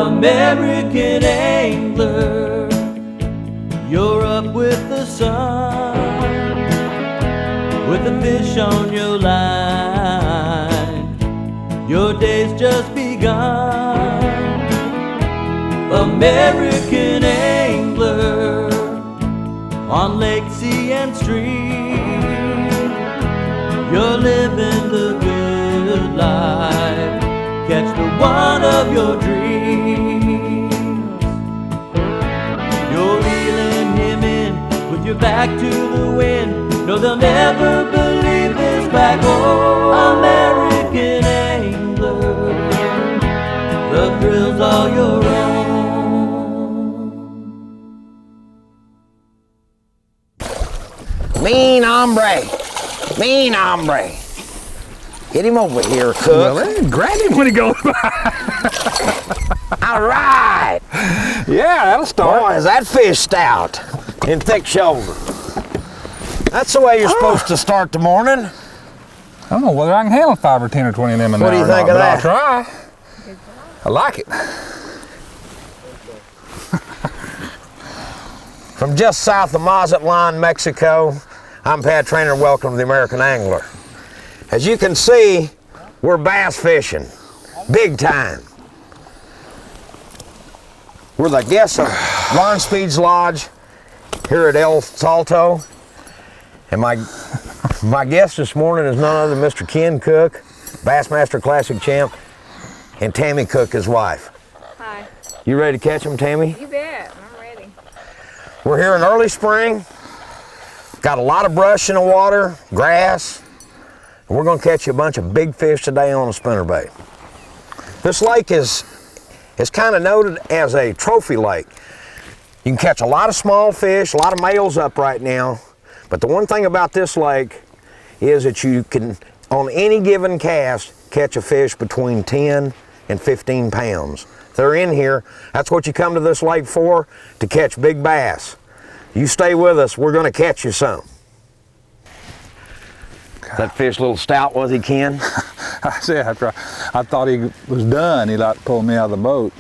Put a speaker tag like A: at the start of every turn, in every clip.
A: American angler, you're up with the sun, with the fish on your line, your day's just begun. American angler, on lake, sea, and stream, you're living the good life, catch the one of your dreams. You're reeling him in with your back to the wind, no, they'll never believe this back home. American angler, the thrill's all your own.
B: Mean hombre, mean hombre. Get him over here, Cook.
C: Well, grab him when he goes by.
B: All right.
C: Yeah, that'll start.
B: Boy, is that fish stout and thick shoulder. That's the way you're supposed to start the morning.
C: I don't know whether I can handle 5 or 10 or 20 of them in an
B: What do you
C: hour or
B: think
C: not,
B: of
C: but
B: that?
C: I'll try. I like it.
B: From just south of Mazatlan, Mexico, I'm Pat Traynor. Welcome to the American Angler. As you can see, we're bass fishing, big time. We're the guests of Ron Speed's Lodge here at El Salto. And my guest this morning is none other than Mr. Ken Cook, Bassmaster Classic champ, and Tammy Cook, his wife.
D: Hi.
B: You ready to catch them, Tammy?
D: You bet. I'm ready.
B: We're here in early spring. Got a lot of brush in the water, grass. And we're going to catch you a bunch of big fish today on a spinnerbait. This lake is kind of noted as a trophy lake. You can catch a lot of small fish, a lot of males up right now. But the one thing about this lake is that you can, on any given cast, catch a fish between 10 and 15 pounds. They're in here. That's what you come to this lake for, to catch big bass. You stay with us, we're going to catch you some. That fish a little stout, was he, Ken?
C: I said after I thought he was done, he like pulled me out of the boat.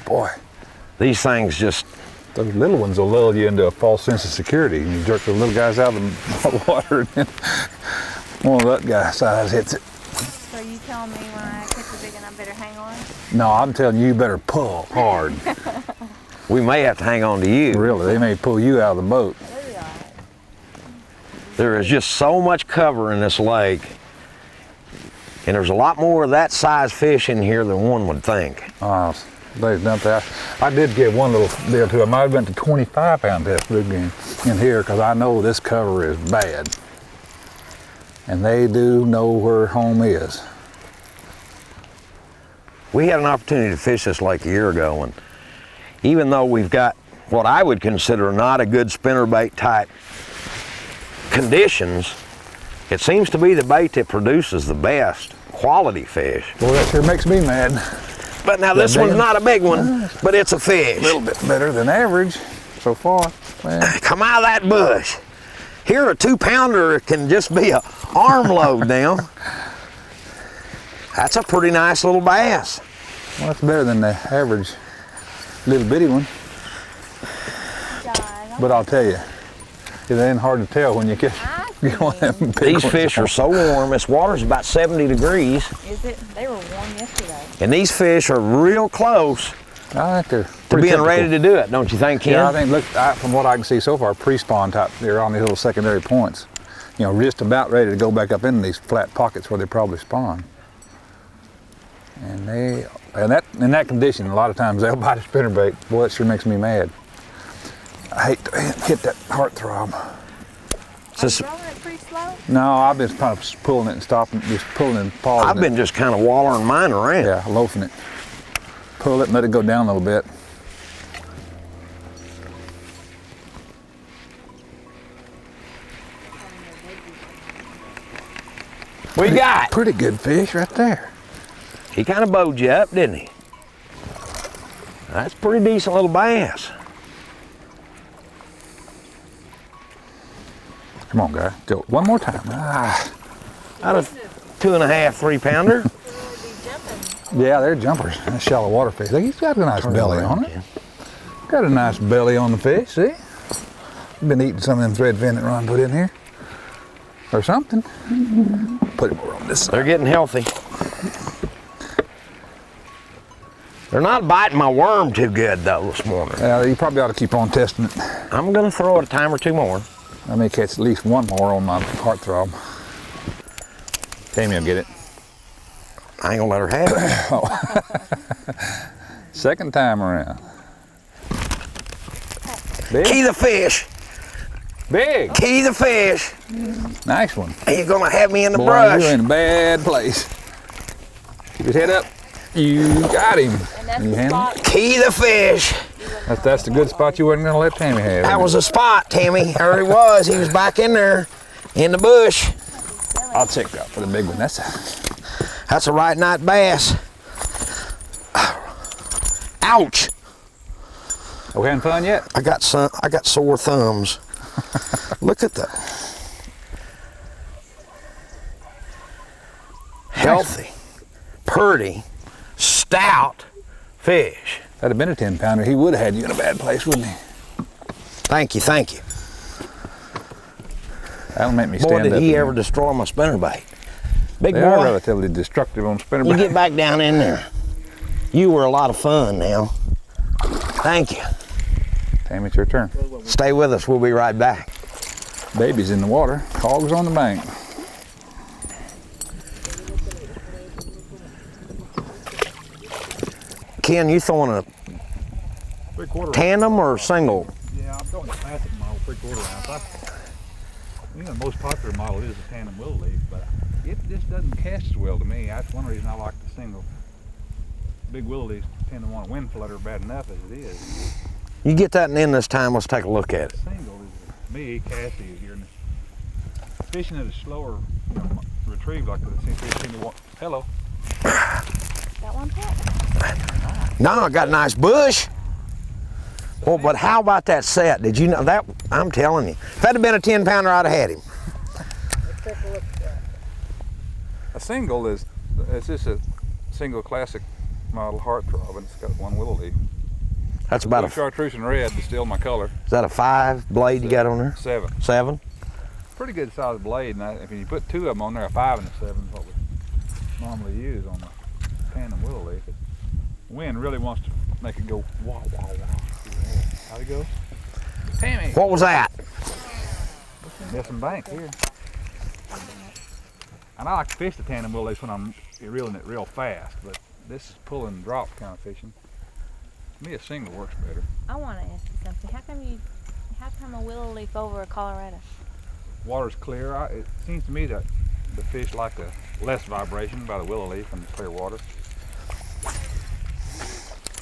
C: Boy,
B: These things just,
C: those little ones will lull you into a false sense of security, and you jerk the little guys out of the water, and then one of that guy's size hits it.
D: So you telling me when I catch a big one, I better hang on?
C: No, I'm telling you, you better pull hard.
B: we may have to hang on to you.
C: Really, they may pull you out of the boat.
D: That'll be all right.
B: There is just so much cover in this lake, and there's a lot more of that size fish in here than one would think.
C: They've done that. I did get one little deal too. I might have been to 25-pound test big game in here because I know this cover is bad. And they do know where home is.
B: We had an opportunity to fish this lake a year ago, and even though we've got what I would consider not a good spinnerbait type conditions, it seems to be the bait that produces the best quality fish.
C: Boy, that sure makes me mad.
B: But now this one's not a big one, but it's a fish.
C: A little bit better than average so far. Well,
B: Come out of that bush. Here a 2-pounder can just be an armload now. That's a pretty nice little bass.
C: well, that's better than the average little bitty one. But I'll tell you, it ain't hard to tell when you get one of them big
B: These
C: ones.
B: fish are so warm. This water's about 70 degrees.
D: Is it? They were warm yesterday.
B: And these fish are real close
C: I think they're
B: to
C: pretty
B: being
C: typical.
B: ready to do it, don't you think, Ken?
C: Yeah, I think, look, from what I can see so far, pre-spawn type, they're on these little secondary points. You know, just about ready to go back up into these flat pockets where they probably spawn. And in that condition, a lot of times they'll bite a spinnerbait. Boy, it sure makes me mad. I hate to hit that heartthrob.
D: Are you rolling it pretty slow?
C: No, I've been kind of pulling it and stopping, just pulling and pausing
B: I've been just kind of wallering mine around.
C: Yeah, loafing it. Pull it and let it go down a little bit.
B: What you got?
C: Pretty good fish right there.
B: He kind of bowed you up, didn't he? That's a pretty decent little bass.
C: Come on, guy. Go one more time.
B: Out of 2.5, 3-pounder.
C: Yeah, they're jumpers. That's shallow water fish. He's got a nice belly on it. Got a nice belly on the fish, see? Been eating some of them threadfin that Ron put in here. Or something. Put it more on this side.
B: They're getting healthy. They're not biting my worm too good though this morning.
C: You probably ought to keep on testing it.
B: I'm gonna throw it a time or two more.
C: I may catch at least one more on my heartthrob. Tammy will get it.
B: I ain't gonna let her have it.
C: Second time around. Big?
B: Key the fish.
C: Big.
B: Key the fish.
C: Nice one.
B: You're gonna have me in the
C: Boy,
B: brush.
C: you're in a bad place. Keep his head up. You got him.
D: And that's
C: You
D: the
C: handle
D: spot.
B: Key the fish.
C: That's the good spot you wasn't gonna let Tammy have.
B: That was a spot, Tammy. There he was. He was back in there in the bush.
C: I'll check out for the big one. That's
B: a right night bass. Ouch.
C: we having fun yet?
B: I got sore thumbs. Look at that. Healthy, pretty, stout fish.
C: That'd have been a 10-pounder. He would have had you in a bad place, wouldn't he?
B: Thank you, thank you.
C: That'll make me
B: Boy,
C: stand
B: did
C: up.
B: he
C: again.
B: ever destroy my spinnerbait. Big
C: They are
B: boy,
C: relatively destructive on
B: you
C: spinnerbait.
B: get back down in there. You were a lot of fun now. Thank you.
C: Tammy, it's your turn.
B: Stay with us, we'll be right back.
C: Baby's in the water. Hogs on the bank.
B: Ken, you throwing a
C: 3/4
B: tandem or single?
C: Yeah, I'm throwing a classic model 3/4 ounce. The most popular model is a tandem willow leaf, but it just doesn't cast as well to me. That's one reason I like the single. Big willow leaves tend to want a wind flutter bad enough as it is.
B: You get that in this time, let's take a look at it.
C: Single is, to me, casts easier. And fishing at a slower retrieve like the fish seem to want. Hello.
D: Got one pet.
B: No, I got a nice bush. Well, but how about that set? Did you know that? I'm telling you. If that had been a 10-pounder, I'd have had him.
C: Let's take a look at that. A single is just a single classic model heartthrob, and it's got one willow leaf.
B: That's about
C: Blue chartreuse and red is still my color.
B: Is that a 5 blade you got on there?
C: 7.
B: 7?
C: Pretty good sized blade, and if you put 2 of them on there, a 5 and a 7 is what we normally use on the tandem willow leaf. The wind really wants to make it go wow, wow, wow. How'd it go? Tammy!
B: What was that?
C: Missing bank here. And I like to fish the tandem willow leaf when I'm reeling it real fast, but this is pull and drop kind of fishing. To me, a single works better.
D: I want to ask you something. How come a willow leaf over a Colorado?
C: Water's clear. It seems to me that the fish like the less vibration by the willow leaf and the clear water.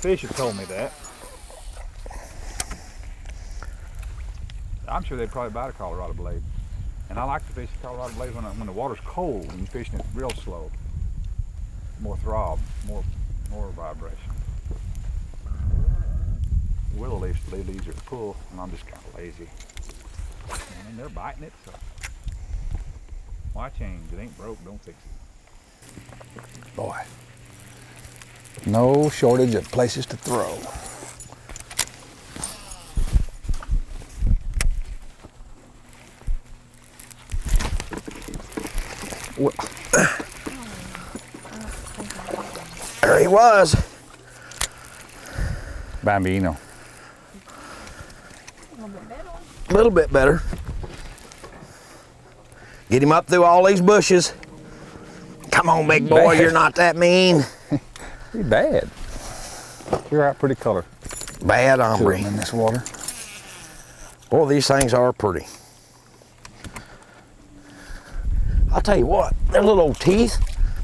C: Fish have told me that. I'm sure they'd probably bite a Colorado blade. And I like to fish the Colorado blade when the water's cold and you're fishing it real slow. More throb, more vibration. Willow leaf's a little easier to pull, and I'm just kind of lazy. And they're biting it, so why change? It ain't broke, don't fix it. Boy, no shortage of places to throw.
B: Well, there he was.
C: Bambino.
B: A little bit better. Get him up through all these bushes. Come on, big boy,
C: Bad.
B: you're not that mean.
C: He's bad. You're out pretty color.
B: Bad hombre.
C: In this water.
B: Boy, these things are pretty. I'll tell you what, their little old teeth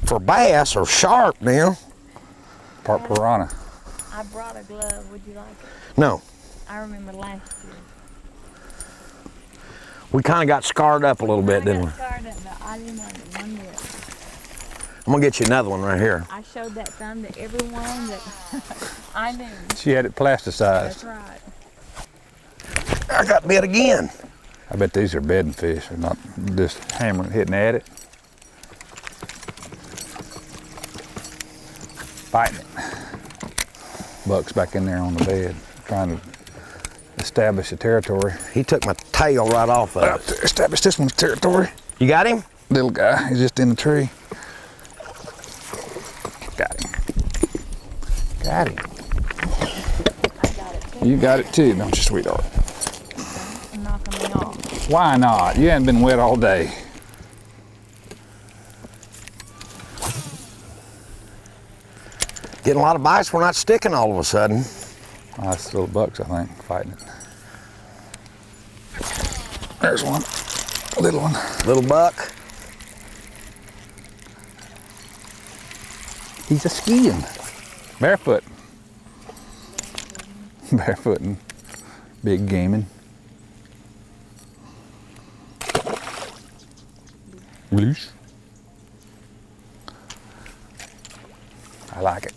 B: for bass are sharp now.
C: Part piranha.
D: I brought a glove. Would you like it?
B: No,
D: I remember last year.
B: we kind of got scarred up a little bit, didn't we?
D: I got scarred up, but I didn't like it one bit.
B: I'm gonna get you another one right here.
D: I showed that thumb to everyone that I knew.
C: She had it plasticized.
D: That's right.
B: I got bit again.
C: I bet these are bedding fish. They're not just hammering, hitting at it. fighting it. Buck's back in there on the bed, trying to establish the territory.
B: He took my tail right off of it.
C: Establish this one's territory.
B: You got him?
C: Little guy, he's just in the tree. Got him. Got him.
D: I got it too.
C: You got it too, don't you, sweetheart?
D: Don't knock me off.
C: Why not? You haven't been wet all day.
B: Getting a lot of bites. We're not sticking all of a sudden.
C: Oh, that's little bucks, I think, fighting it. There's one. A little one.
B: Little buck.
C: He's a skiing. Barefoot. Barefoot and big gaming. Loose. I like it.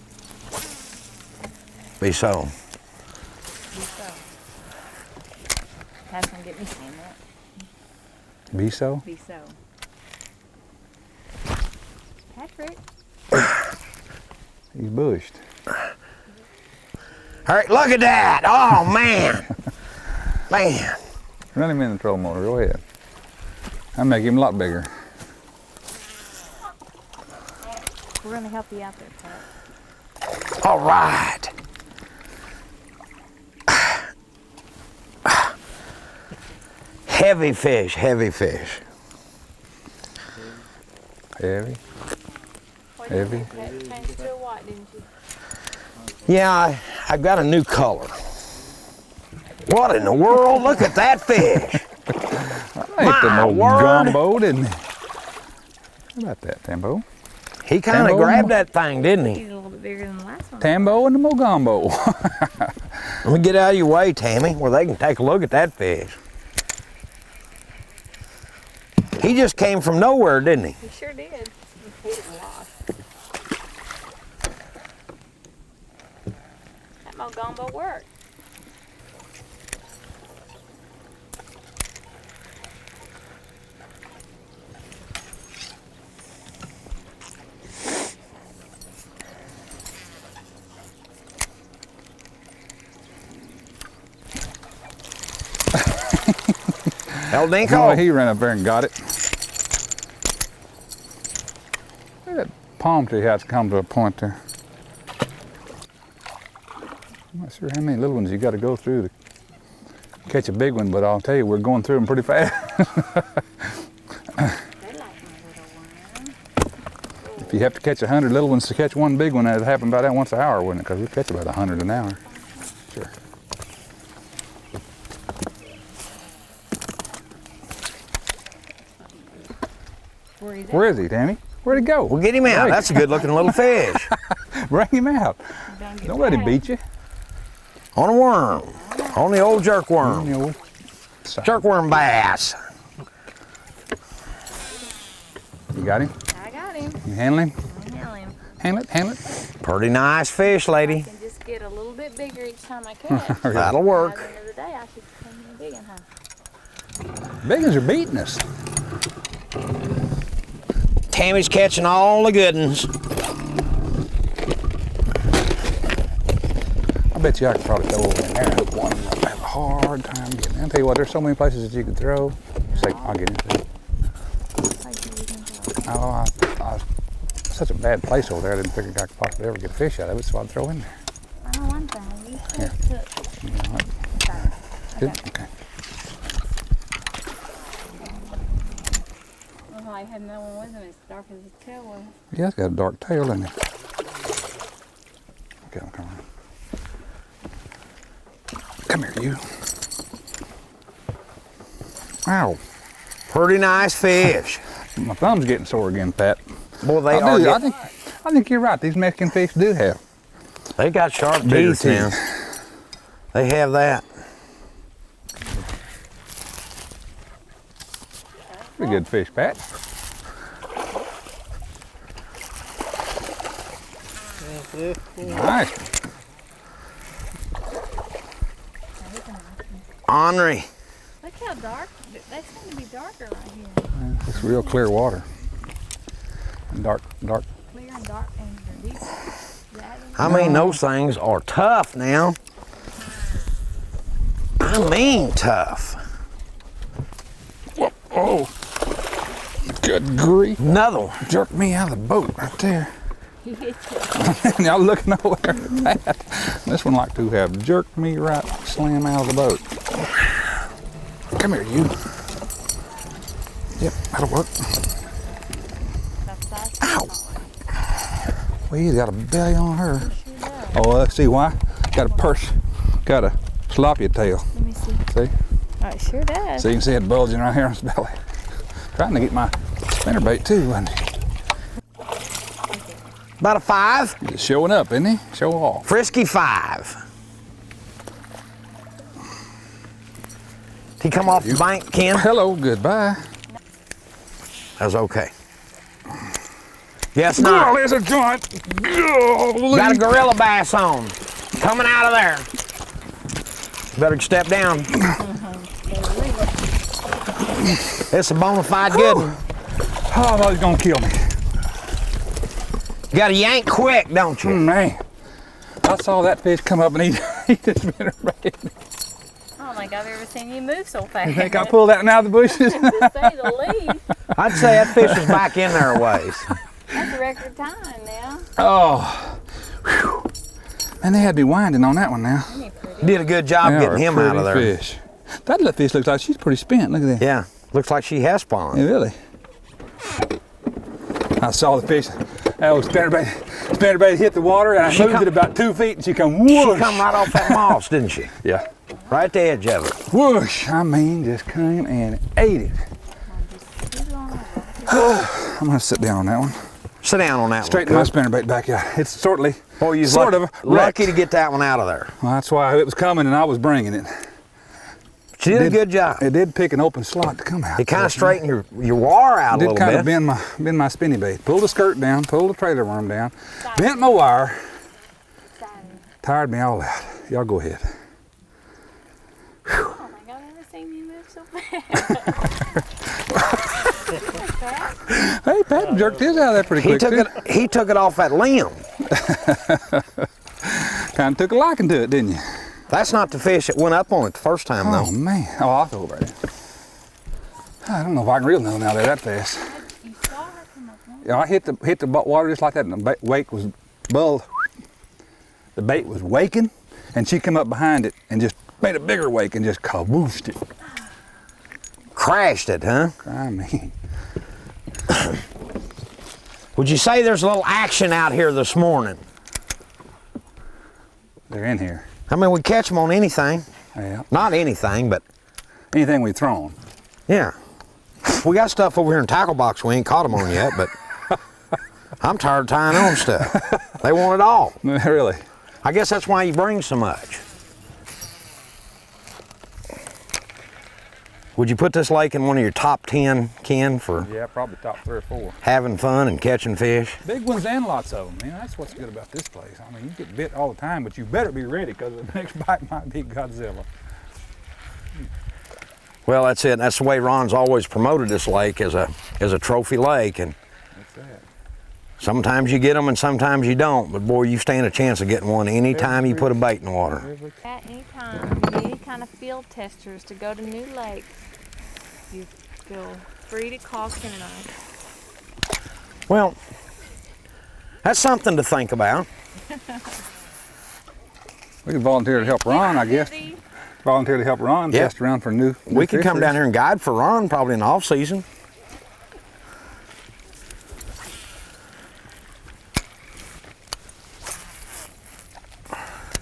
B: Be so.
D: Pat's gonna get me saying that.
C: Be so?
D: Be so. Patrick.
C: He's bushed.
B: All right, look at that. Oh, man. Man.
C: Run him in the troll motor. Go ahead. I'll make him a lot bigger.
D: We're gonna help you out there, Pat.
B: All right. Heavy fish, heavy fish.
C: Heavy. Heavy.
D: Pat changed to a white, didn't you?
B: Yeah, I've got a new color. What in the world? Look at that fish.
C: Ain't the
B: My
C: no
B: word.
C: gumbo, didn't he? How about that, Tambo?
B: He kind of
C: Tambo?
B: grabbed that thing, didn't he?
D: He's a little bit bigger than the last one.
C: Tambo and the mogumbo.
B: Let me get out of your way, Tammy, where they can take a look at that fish. He just came from nowhere, didn't he?
D: He sure did. He was lost. That mogumbo worked.
B: El
C: Oh,
B: Dinko.
C: he ran up there and got it. Look at that palm tree how it's come to a point there. I'm not sure how many little ones you got to go through to catch a big one, but I'll tell you, we're going through them pretty fast.
D: They like my little one.
C: If you have to catch 100 little ones to catch one big one, it'd happen about that once an hour, wouldn't it? Because we catch about 100 an hour. Sure. Where is he, Tammy? Where'd he go?
B: Well, get him out.
C: Right.
B: That's a good-looking little fish.
C: Bring him out. Don't let him beat you.
B: On a worm. On the old jerkworm.
C: You know,
B: Jerkworm bass.
C: you got him?
D: I got him.
C: You handle him?
D: I handle him.
C: Handle it, handle it.
B: Pretty nice fish, lady.
D: I can just get a little bit bigger each time I catch.
B: That'll
D: By
B: work.
D: the end of the day, I should come in big and huh?
C: Big ones are beating us.
B: Tammy's catching all the good ones.
C: I bet you I could probably go over in there and hook one. I have a hard time getting in. I'll tell you what, there's so many places that you could throw. Say, I'll get into it. Oh, such a bad place over there. I didn't figure I could possibly ever get a fish out of it, so I'd throw in there.
D: I know one thing. You
C: Here.
D: could cook.
C: You know what?
D: Sorry.
C: Good? Okay.
D: Oh, I had no one with him as dark as his tail was.
C: Yeah, it's got a dark tail, doesn't it? Okay, I'll come around. Come here, you. Ow.
B: Pretty nice fish.
C: My thumb's getting sore again, Pat.
B: Boy, they
C: I
B: are.
C: I think you're right. These Mexican fish do have
B: They got sharp
C: bigger
B: teeth now. They have that.
C: pretty good fish, Pat. Nice.
B: Ornery.
D: Look how dark. They seem to be darker right here.
C: It's real clear water. And dark.
D: Clear and dark and deep.
B: I mean, those things are tough now. I mean tough.
C: Oh, good grief.
B: Another one.
C: Jerked me out of the boat right there.
D: He hit you.
C: Y'all looking over there at that. This one like to have jerked me right slam out of the boat. Come here, you. Yep, that'll work. Ow. Well, he's got a belly on her. Oh, let's see why. Got a purse. Got a sloppy tail.
D: Let me see.
C: See?
D: Oh, it sure does.
C: So you can see it bulging right here on his belly. Trying to get my spinnerbait too, wasn't he?
B: About a 5.
C: Just showing up, isn't he? Show off.
B: Frisky 5. Did he come off the bank, Ken?
C: Hello, goodbye.
B: That was okay. Yes, not.
C: Oh, there's a joint.
B: Got a gorilla bass on. Coming out of there. Better step down. It's a bona fide good one.
C: Oh, I thought he was gonna kill me.
B: You gotta yank quick, don't you?
C: Man, I saw that fish come up and eat this spinnerbait.
D: I don't think I've ever seen you move so fast.
C: You think I pulled that one out of the bushes?
D: To say the least.
B: I'd say that fish was back in there a ways.
D: That's a record time now.
C: Oh, whew. And they had me winding on that one now.
D: Isn't he pretty?
B: Did a good job
C: They
B: getting
C: are
B: him out of
C: pretty
B: there.
C: Fish. That little fish looks like she's pretty spent. Look at that.
B: Yeah, looks like she has spawned.
C: Yeah, really. I saw the fish. That old spinnerbait hit the water, and I moved it about 2 feet, and she come whoosh.
B: She come right off that moss, didn't she?
C: Yeah.
B: Right at the edge of it.
C: Whoosh. I mean, just came and ate it. I'm gonna sit down on that one.
B: Sit down on that
C: Straighten
B: one.
C: my spinnerbait back out. It's sort of
B: Lucky
C: wrecked.
B: to get that one out of there.
C: Well, that's why it was coming, and I was bringing it.
B: She did a good job.
C: It did pick an open slot to come out.
B: It kind of straightened your wire out a
C: Did
B: little
C: kind
B: bit.
C: of bend my spinny bait. Pulled the skirt down, pulled the trailer worm down, bent my wire, tired me all out. Y'all go ahead.
D: Oh my God, I've never seen you move so fast.
C: Hey, Pat jerked his out of there pretty quick.
B: He took it off that limb.
C: Kind of took a liking to it, didn't you?
B: That's not the fish that went up on it the first time,
C: Oh
B: though.
C: man! Oh, I'll throw it right in. I don't know if I can reel no now there that fast.
D: You saw her come up on.
C: Yeah, I hit the water just like that, and the bait was The bait was waking, and she come up behind it and just made a bigger wake and just kabooshed it.
B: Crashed it, huh?
C: I mean,
B: Would you say there's a little action out here this morning?
C: they're in here.
B: I mean, we catch them on anything.
C: Yeah.
B: Not anything, but
C: Anything we've thrown.
B: yeah. We got stuff over here in tackle box we ain't caught them on yet, but I'm tired of tying on stuff. They want it all.
C: Really?
B: I guess that's why you bring so much. Would you put this lake in one of your top 10, Ken, for
C: Yeah, probably top 3 or 4.
B: having fun and catching fish?
C: Big ones and lots of them. Man, that's what's good about this place. I mean, you get bit all the time, but you better be ready because the next bite might be Godzilla.
B: Well, that's it. That's the way Ron's always promoted this lake as a trophy lake, and
C: That's that.
B: sometimes you get them and sometimes you don't. But boy, you stand a chance of getting one anytime you put a bait in the water.
D: At any time, if you need any kind of field testers to go to new lakes, you feel free to call Ken and I.
B: Well, that's something to think about.
C: We could volunteer to help Ron, I guess.
D: Busy.
C: Volunteer to help Ron
B: Yep.
C: test around for new
B: We could come
C: fisheries.
B: down here and guide for Ron probably in the off season.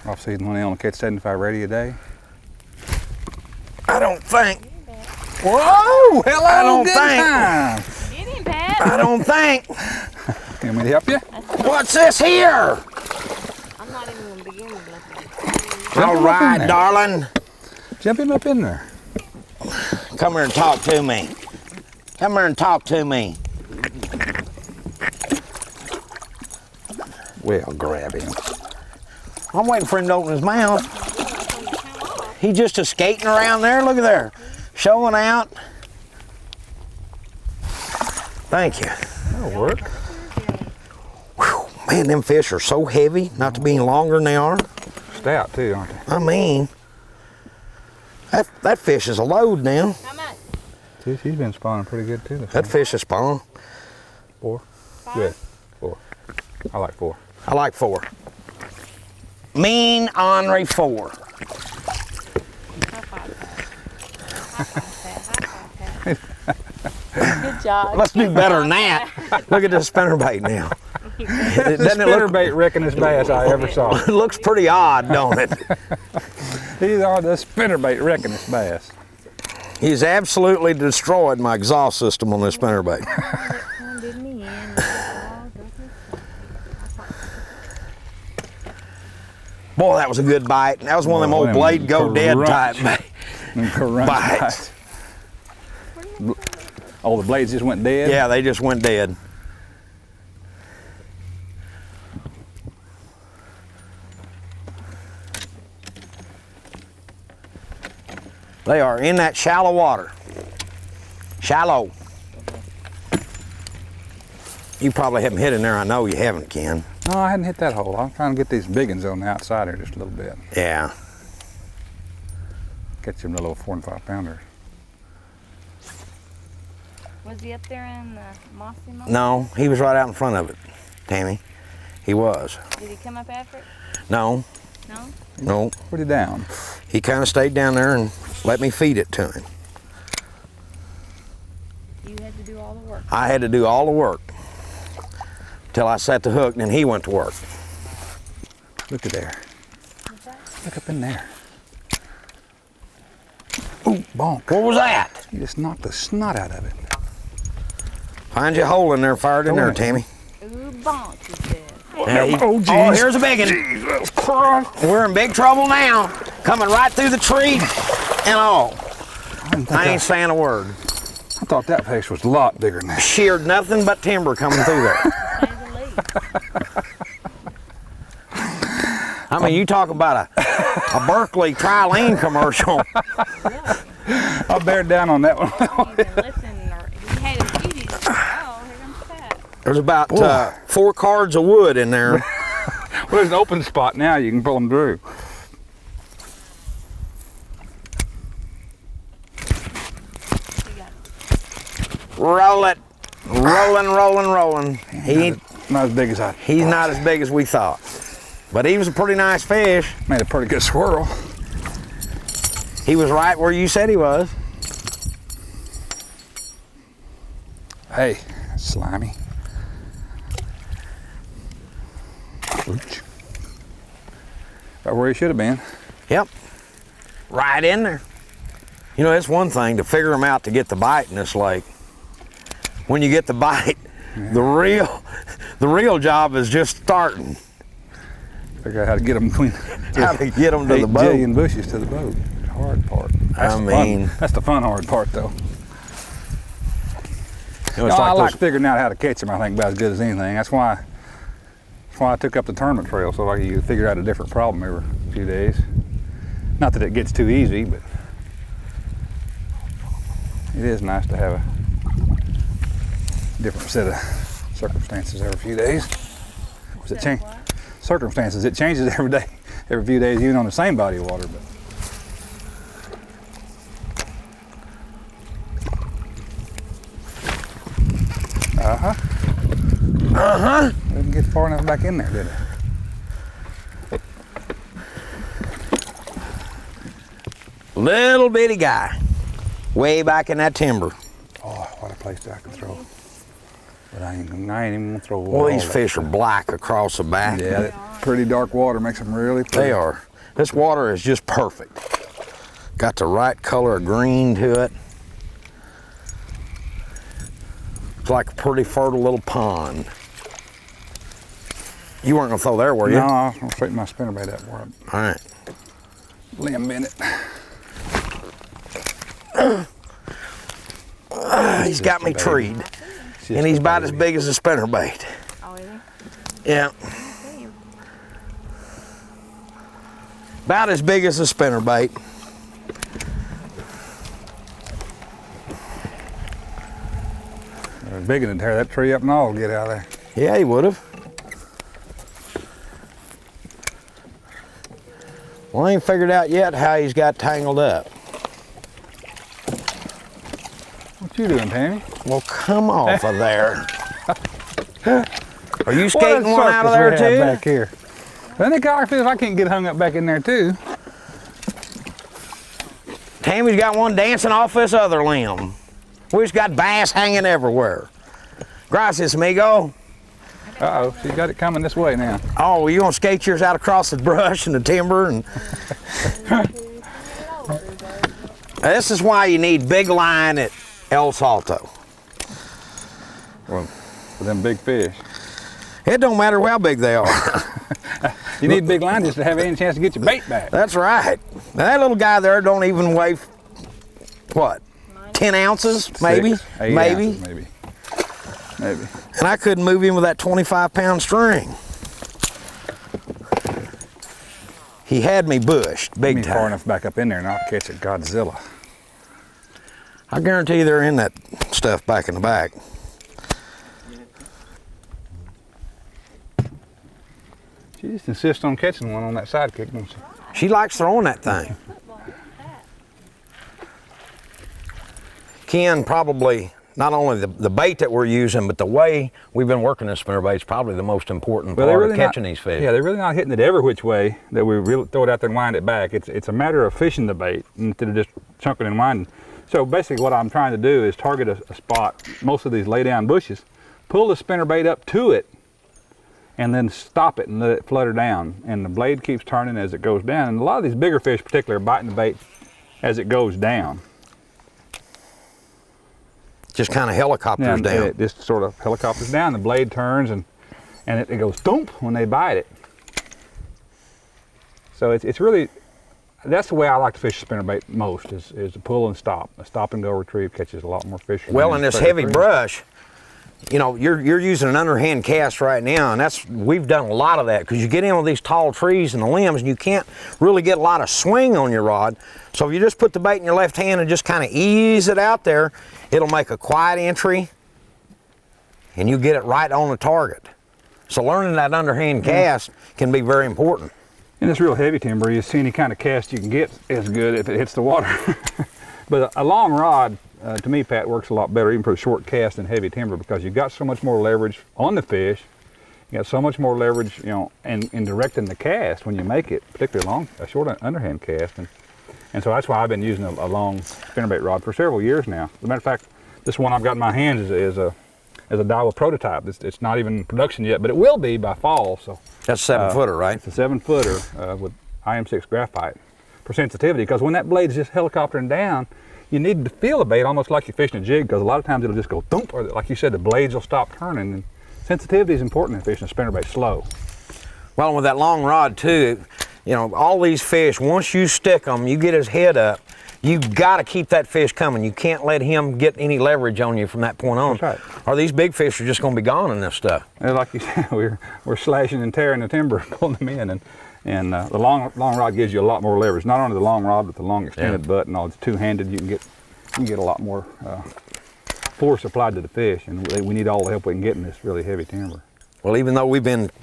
C: Off season when they only catch 75 radio a day.
B: I don't think.
C: Whoa! Hello,
B: I don't
C: good
B: think.
C: time.
D: Get him, Pat.
B: I don't think.
C: Can we help you?
B: What's this here?
D: I'm not even going to begin with looking.
B: All
C: him up in
B: right,
C: there.
B: darling.
C: Jump him up in there.
B: Come here and talk to me. Come here and talk to me.
C: Well, grab him.
B: I'm waiting for him to open his mouth. He's just a skating around there. Look at there. Showing out. Thank you.
C: That'll work.
B: Whew, Man, them fish are so heavy, not to be any longer than they are.
C: Stout too, aren't they?
B: I mean, that fish is a load now.
D: How much?
C: See, she's been spawning pretty good too.
B: That fish is spawn.
C: 4.
D: 5?
C: Good. 4. I like 4.
B: I like 4. Mean Henri 4.
D: High five that. Good job.
B: Let's do better than that. Look at this spinnerbait now.
C: That's the
B: Doesn't it look,
C: spinnerbait reckonest bass I ever saw.
B: it looks pretty odd, don't it?
C: These are the spinnerbait reckonest bass.
B: He's absolutely destroyed my exhaust system on this spinnerbait.
D: Did me in.
B: Boy, that was a good bite. That was one of them old blade go dead type bites.
C: Oh, the blades just went dead?
B: Yeah, they just went dead. They are in that shallow water. Shallow. You probably haven't hit in there. I know you haven't, Ken.
C: No, I hadn't hit that hole. I'm trying to get these big ones on the outside here just a little bit.
B: Yeah.
C: Catch them little 4 and 5 pounders.
D: Was he up there in the mossy moss?
B: No, he was right out in front of it, Tammy. He was.
D: Did he come up after it?
B: No,
D: No?
B: no.
C: Pretty down.
B: He kind of stayed down there and let me feed it to him.
D: You had to do all the work.
B: I had to do all the work till I set the hook, and then he went to work.
C: Look at there.
D: What's that?
C: Look up in there. Ooh, bonk.
B: What was that?
C: You just knocked the snot out of it.
B: Find you a hole in there, fired in there, Tammy.
D: Ooh, bonk, he said.
B: Yeah,
C: Oh, geez.
B: oh, here's a big one.
C: Jesus Christ.
B: We're in big trouble now. Coming right through the tree and all. I ain't saying a word.
C: I thought that fish was a lot bigger than that.
B: Sheared nothing but timber coming through there.
D: Save the lead.
B: I mean, you talk about a Berkeley Trilene commercial.
C: I bared down on that one.
D: He didn't listen, or he had a few. He said, oh, here comes Pat.
B: There's about 4 cards of wood in there.
C: Well, there's an open spot now. You can pull them through.
D: He got it.
B: Roll it. Rolling, rolling, rolling.
C: Not as big as I
B: He's not as big as we thought. But he was a pretty nice fish.
C: made a pretty good swirl.
B: He was right where you said he was.
C: Hey, slimy. Ooch. Right where he should have been.
B: Yep. Right in there. You know, it's one thing to figure them out to get the bite in this lake. When you get the bite, the real job is just starting.
C: Figure out how to get them between
B: How to get them to the
C: 8
B: boat.
C: jillion bushes to the boat. Hard part. That's
B: I
C: the
B: mean-
C: fun. That's the fun hard part, though.
B: You know, it's
C: No, I like
B: those-
C: figuring out how to catch them. I think about as good as anything. That's why I took up the tournament trail, so like you figure out a different problem every few days. Not that it gets too easy, but it is nice to have a different set of circumstances every few days. It
D: Said what?
C: circumstances. It changes every day, every few days, even on the same body of water. But didn't get far enough back in there, did it?
B: Little bitty guy. Way back in that timber.
C: Oh, what a place I can throw. But I ain't even gonna throw.
B: Well, these
C: all that.
B: fish are black across the back.
C: Yeah, that pretty dark water makes them really pretty.
B: They are. This water is just perfect. Got the right color of green to it. It's like a pretty fertile little pond. You weren't gonna throw there, were you?
C: No, I was gonna straighten my spinnerbait up for it.
B: All right.
C: Limb in it.
B: He's got me treed, and he's about as big as a spinnerbait.
D: Oh, is he?
B: Yeah.
D: See,
B: About as big as a spinnerbait.
C: They're big enough to tear that tree up and all get out of there.
B: Yeah, he would have. Well, I ain't figured out yet how he's got tangled up.
C: What you doing, Tammy?
B: Well, come off of there. Are you skating one out of there too?
C: Back here. Then the guy feels I can't get hung up back in there too.
B: Tammy's got one dancing off this other limb. We just got bass hanging everywhere. Gracias, amigo.
C: Uh-oh, she's got it coming this way now.
B: Oh, well, you want to skate yours out across the brush and the timber? And this is why you need big line at El Salto.
C: Well, for them big fish.
B: It don't matter how big they are.
C: You need big line just to have any chance to get your bait back.
B: That's right. Now, that little guy there don't even weigh, what, 10 ounces, maybe?
C: 6, 8
B: maybe?
C: ounces, maybe. Maybe.
B: And I couldn't move him with that 25-pound string. He had me bushed, big
C: Be far
B: time.
C: enough back up in there and I'll catch a Godzilla.
B: I guarantee you they're in that stuff back in the back.
C: She just insists on catching one on that sidekick, don't she?
B: She likes throwing that thing. Ken, probably not only the bait that we're using, but the way we've been working this spinnerbait is probably the most important part of catching these fish.
C: Yeah, they're really not hitting it every which way that we really throw it out there and wind it back. It's a matter of fishing the bait instead of just chunking and winding. So basically what I'm trying to do is target a spot, most of these lay down bushes, pull the spinnerbait up to it, and then stop it and let it flutter down. And the blade keeps turning as it goes down. And a lot of these bigger fish particularly are biting the bait as it goes down.
B: Just kind of helicopters down.
C: It just sort of helicopters down. The blade turns and it goes thump when they bite it. So it's really, that's the way I like to fish spinnerbait most, is to pull and stop. A stop and go retrieve catches a lot more fish.
B: Well, in this heavy brush, you know, you're using an underhand cast right now, and we've done a lot of that because you get in with these tall trees and the limbs and you can't really get a lot of swing on your rod. So if you just put the bait in your left hand and just kind of ease it out there, it'll make a quiet entry and you get it right on the target. So learning that underhand cast can be very important.
C: In this real heavy timber, you see any kind of cast you can get is good if it hits the water. But a long rod, to me, Pat, works a lot better even for a short cast in heavy timber because you've got so much more leverage on the fish. You got so much more leverage, you know, in directing the cast when you make it, particularly a short underhand cast. And so that's why I've been using a long spinnerbait rod for several years now. As a matter of fact, this one I've got in my hands is a Daiwa prototype. It's not even in production yet, but it will be by fall. So
B: that's a 7-footer, right?
C: It's a 7-footer with IM6 graphite for sensitivity, because when that blade is just helicoptering down, you need to feel the bait almost like you're fishing a jig, because a lot of times it'll just go thump, or like you said, the blades will stop turning. And sensitivity is important in fishing a spinnerbait slow.
B: Well, and with that long rod too, you know, all these fish, once you stick them, you get his head up, you've got to keep that fish coming. You can't let him get any leverage on you from that point on.
C: That's right.
B: Or these big fish are just going to be gone in this stuff.
C: And like you said, we're slashing and tearing the timber, pulling them in, and the long rod gives you a lot more leverage. Not only the long rod, but the long extended butt and all. It's two-handed. You can get a lot more force applied to the fish, and we need all the help we can get in this really heavy timber.
B: Well, even though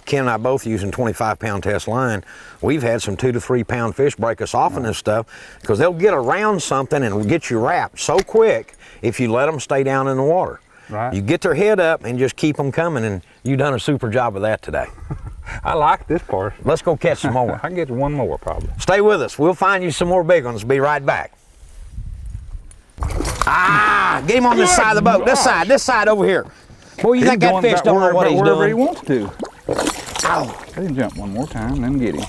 B: Ken and I both using 25-pound test line, we've had some 2 to 3 pound fish break us off in this stuff, because they'll get around something and get you wrapped so quick if you let them stay down in the water.
C: Right.
B: You get their head up and just keep them coming, and you've done a super job of that today.
C: I like this part.
B: Let's go catch some more.
C: I can get one more probably.
B: Stay with us. We'll find you some more big ones. Be right back. Ah, get him on this side of the boat. This side over here. Boy, you think that fish don't know what he's
C: wherever
B: doing?
C: he wants to.
B: Ow.
C: Let him jump one more time, then get him.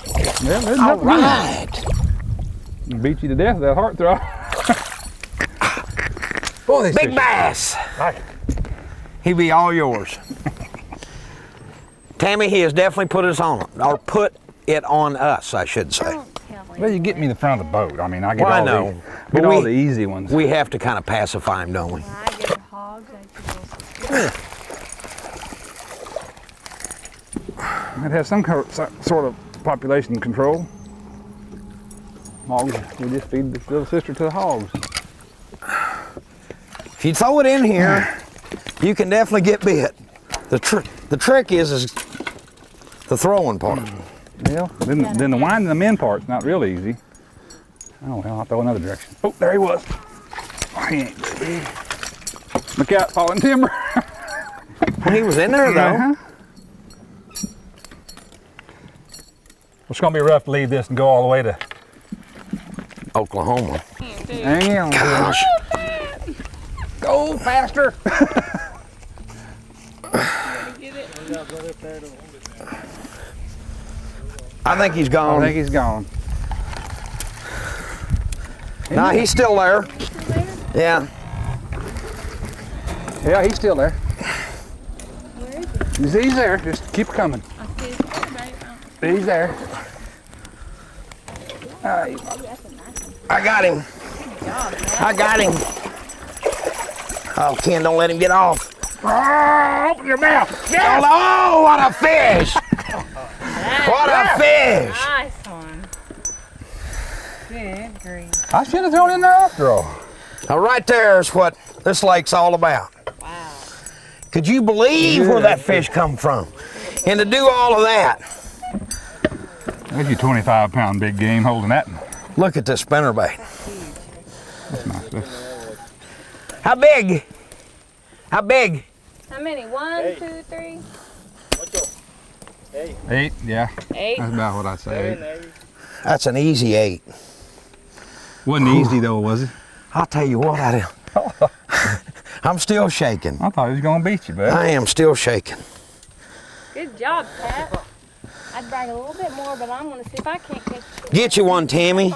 C: Well, there's
B: All
C: nothing
B: right.
C: there. Beat you to death with that heart throb. Boy, these
B: Big
C: fish
B: bass.
C: like it.
B: He be all yours. Tammy, he has definitely put us on, or put it on us, I should say.
D: Don't tell me.
C: Well, you get me the front of the boat. I mean, I get
B: Well, I
C: all
B: know,
C: the,
B: but
C: get all the easy ones.
B: We have to kind of pacify him, don't we?
D: I get hogs.
C: It has some sort of population control. Hogs, we just feed this little sister to the hogs.
B: If you throw it in here, you can definitely get bit. The trick is the throwing part.
C: Well, then the winding them in part's not real easy. Oh, well, I'll throw another direction. Oh, there he was. Oh, he ain't good. Look out, falling timber.
B: Well, he was in there, though.
C: Uh-huh. It's going to be rough to leave this and go all the way to
B: Oklahoma.
C: Hang on.
B: Gosh.
C: Go faster.
B: I think he's
C: I
B: gone.
C: think he's gone.
B: No, he's still there. Yeah.
C: Yeah, he's still there.
D: Where is he?
C: He's there. Just keep coming.
D: I see his spinnerbait.
C: He's there.
B: I got him. I got him. Oh, Ken, don't let him get off.
C: Oh, open your mouth.
B: Yes. Oh, what a fish! What a fish!
D: Nice one. Good grief.
C: I should have thrown in there after all.
B: Now, right there is what this lake's all about.
D: Wow.
B: Could you believe where that fish come from? And to do all of that.
C: There's your 25-pound big game holding that.
B: Look at this spinnerbait.
C: That's nice.
B: How big? How big?
D: How many? 1, 2, 3?
C: 8, yeah.
D: 8.
C: That's about what I'd say. 8.
B: That's an easy 8.
C: Wasn't easy though, was it?
B: I'll tell you what, I'm still shaking.
C: I thought he was gonna beat you, bud.
B: I am still shaking.
D: Good job, Pat. I'd brag a little bit more, but I'm going to see if I can't catch it.
B: Get you one, Tammy.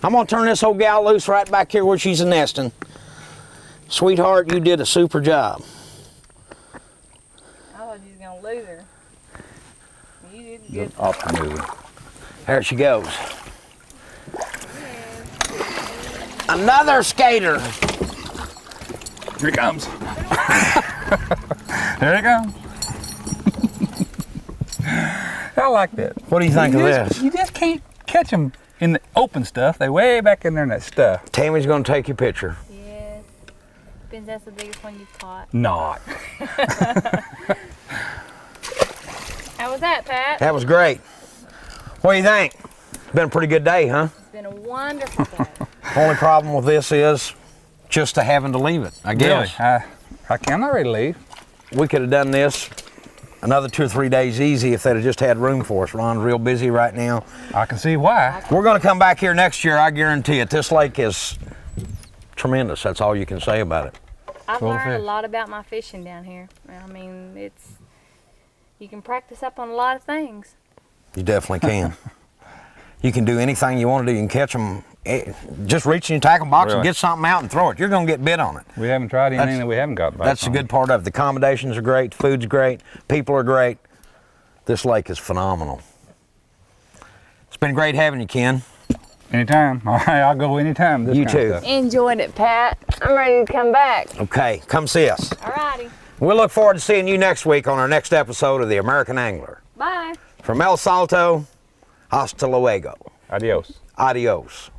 B: I'm gonna turn this old gal loose right back here where she's nesting. Sweetheart, you did a super job.
D: I thought you was going to lose her. You did good.
C: Optimism.
B: There she goes. Another skater.
C: Here he comes. There he comes. I like that.
B: What do you think of this?
C: You just can't catch them in the open stuff. They way back in there in that stuff.
B: Tammy's gonna take your picture.
D: Yes. Depends, that's the biggest one you've caught.
C: Not.
D: How was that, Pat?
B: That was great. What do you think? Been a pretty good day, huh?
D: It's been a wonderful day.
B: Only problem with this is just having to leave it, I guess.
C: Really? I'm not ready to leave.
B: We could have done this another 2 or 3 days easy if they'd have just had room for us. Ron's real busy right now.
C: I can see why.
B: We're gonna come back here next year, I guarantee it. This lake is tremendous. That's all you can say about it.
D: I've
C: Full
D: learned a
C: fish.
D: lot about my fishing down here. I mean, you can practice up on a lot of things.
B: You definitely can. You can do anything you want to do. You can catch them, just reach in your tackle box and
C: Really?
B: get something out and throw it. You're gonna get bit on it.
C: We haven't tried anything
B: That's-
C: that we haven't got back.
B: That's the good part of it. The accommodations are great, food's great, people are great. This lake is phenomenal. It's been great having you, Ken.
C: Anytime. All right, I'll go anytime. This
B: You
C: kind of
B: too.
C: stuff.
D: Enjoyed it, Pat. I'm ready to come back.
B: Okay, come see us.
D: Alrighty.
B: We'll look forward to seeing you next week on our next episode of The American Angler.
D: Bye.
B: From El Salto, hasta luego.
C: Adios.
B: Adios.